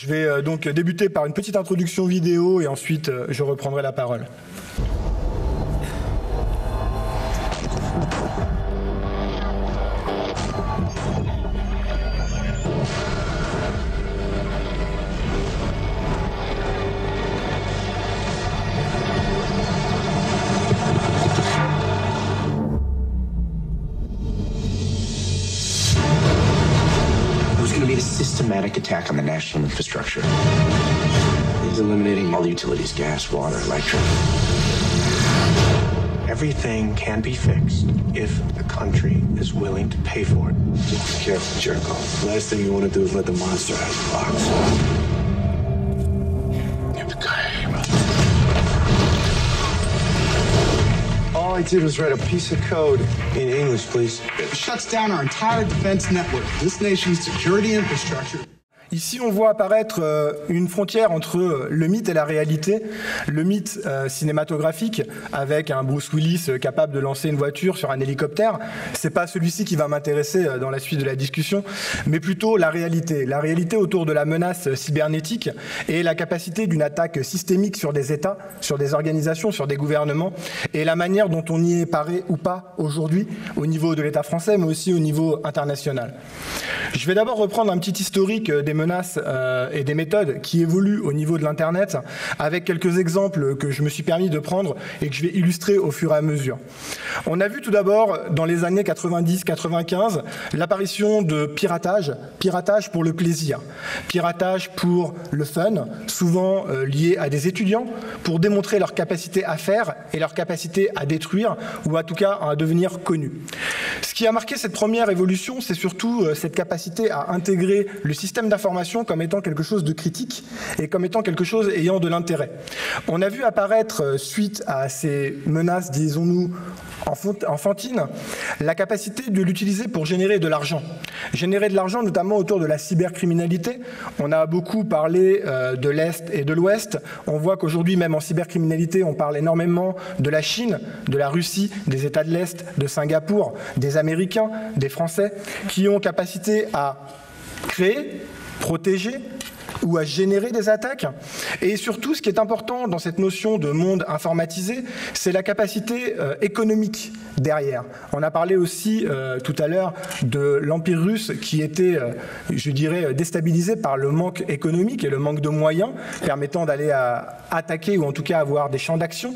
Je vais donc débuter par une petite introduction vidéo et ensuite je reprendrai la parole. Systematic attack on the national infrastructure. He's eliminating all the utilities, gas, water, electric. Everything can be fixed if the country is willing to pay for it. Just be careful, Jericho. Last thing you want to do is let the monster out of the box. All I did was write a piece of code in English, please. It shuts down our entire defense network, this nation's security infrastructure. Ici, on voit apparaître une frontière entre le mythe et la réalité. Le mythe cinématographique, avec un Bruce Willis capable de lancer une voiture sur un hélicoptère, c'est pas celui-ci qui va m'intéresser dans la suite de la discussion, mais plutôt la réalité. La réalité autour de la menace cybernétique et la capacité d'une attaque systémique sur des États, sur des organisations, sur des gouvernements, et la manière dont on y est paré ou pas aujourd'hui, au niveau de l'État français, mais aussi au niveau international. Je vais d'abord reprendre un petit historique des menaces et des méthodes qui évoluent au niveau de l'Internet, avec quelques exemples que je me suis permis de prendre et que je vais illustrer au fur et à mesure. On a vu tout d'abord, dans les années 90-95, l'apparition de piratage pour le plaisir, piratage pour le fun, souvent lié à des étudiants, pour démontrer leur capacité à faire et leur capacité à détruire, ou en tout cas à devenir connus. Ce qui a marqué cette première évolution, c'est surtout cette capacité à intégrer le système d'information comme étant quelque chose de critique et comme étant quelque chose ayant de l'intérêt. On a vu apparaître, suite à ces menaces, disons-nous, enfantines, la capacité de l'utiliser pour générer de l'argent. Générer de l'argent notamment autour de la cybercriminalité. On a beaucoup parlé de l'Est et de l'Ouest. On voit qu'aujourd'hui, même en cybercriminalité, on parle énormément de la Chine, de la Russie, des États de l'Est, de Singapour, des Américains, des Français, qui ont capacité à créer, protéger ou à générer des attaques. Et surtout, ce qui est important dans cette notion de monde informatisé, c'est la capacité économique derrière. On a parlé aussi tout à l'heure de l'Empire russe qui était, je dirais, déstabilisé par le manque économique et le manque de moyens permettant d'aller attaquer ou en tout cas avoir des champs d'action.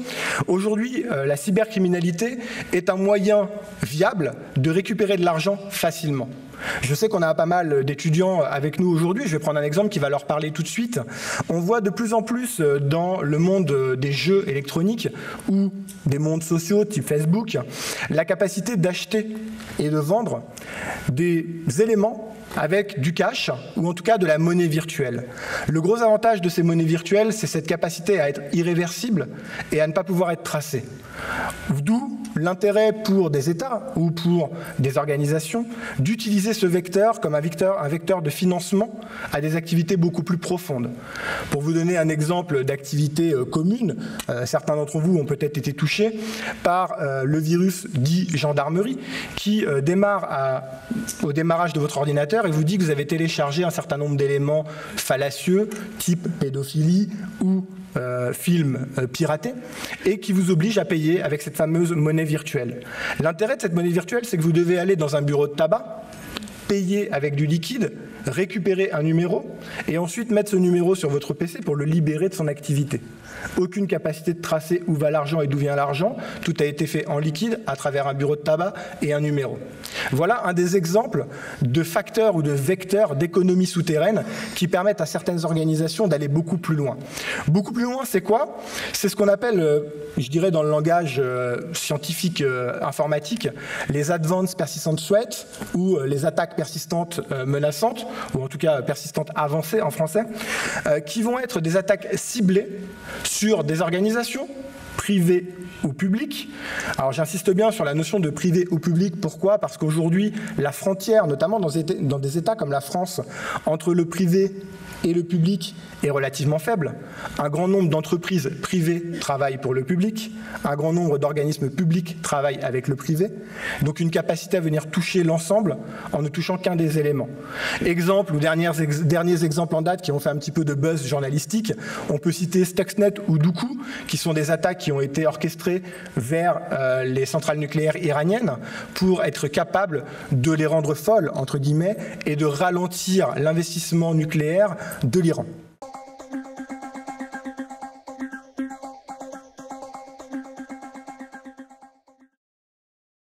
Aujourd'hui, la cybercriminalité est un moyen viable de récupérer de l'argent facilement. Je sais qu'on a pas mal d'étudiants avec nous aujourd'hui, je vais prendre un exemple qui va leur parler tout de suite. On voit de plus en plus dans le monde des jeux électroniques ou des mondes sociaux type Facebook, la capacité d'acheter et de vendre des éléments avec du cash ou en tout cas de la monnaie virtuelle. Le gros avantage de ces monnaies virtuelles, c'est cette capacité à être irréversible et à ne pas pouvoir être tracée. D'où l'intérêt pour des États ou pour des organisations d'utiliser ce vecteur comme un vecteur de financement à des activités beaucoup plus profondes. Pour vous donner un exemple d'activité commune, certains d'entre vous ont peut-être été touchés par le virus dit gendarmerie qui démarre au démarrage de votre ordinateur et vous dit que vous avez téléchargé un certain nombre d'éléments fallacieux, type pédophilie ou films piratés, et qui vous oblige à payer avec cette fameuse monnaie virtuelle. L'intérêt de cette monnaie virtuelle, c'est que vous devez aller dans un bureau de tabac, payer avec du liquide, récupérer un numéro, et ensuite mettre ce numéro sur votre PC pour le libérer de son activité. Aucune capacité de tracer où va l'argent et d'où vient l'argent. Tout a été fait en liquide à travers un bureau de tabac et un numéro. Voilà un des exemples de facteurs ou de vecteurs d'économie souterraine qui permettent à certaines organisations d'aller beaucoup plus loin. Beaucoup plus loin, c'est quoi? C'est ce qu'on appelle, je dirais dans le langage scientifique informatique, les Advanced Persistent Threats ou les attaques persistantes menaçantes, ou en tout cas persistantes avancées en français, qui vont être des attaques ciblées sur des organisations privé ou public. Alors j'insiste bien sur la notion de privé ou public. Pourquoi ? Parce qu'aujourd'hui, la frontière, notamment dans des États comme la France, entre le privé et le public est relativement faible. Un grand nombre d'entreprises privées travaillent pour le public, un grand nombre d'organismes publics travaillent avec le privé, donc une capacité à venir toucher l'ensemble en ne touchant qu'un des éléments. Exemple ou derniers exemples en date qui ont fait un petit peu de buzz journalistique, on peut citer Stuxnet ou Doukou, qui sont des attaques qui ont été orchestrées vers les centrales nucléaires iraniennes pour être capables de les rendre folles, entre guillemets, et de ralentir l'investissement nucléaire de l'Iran.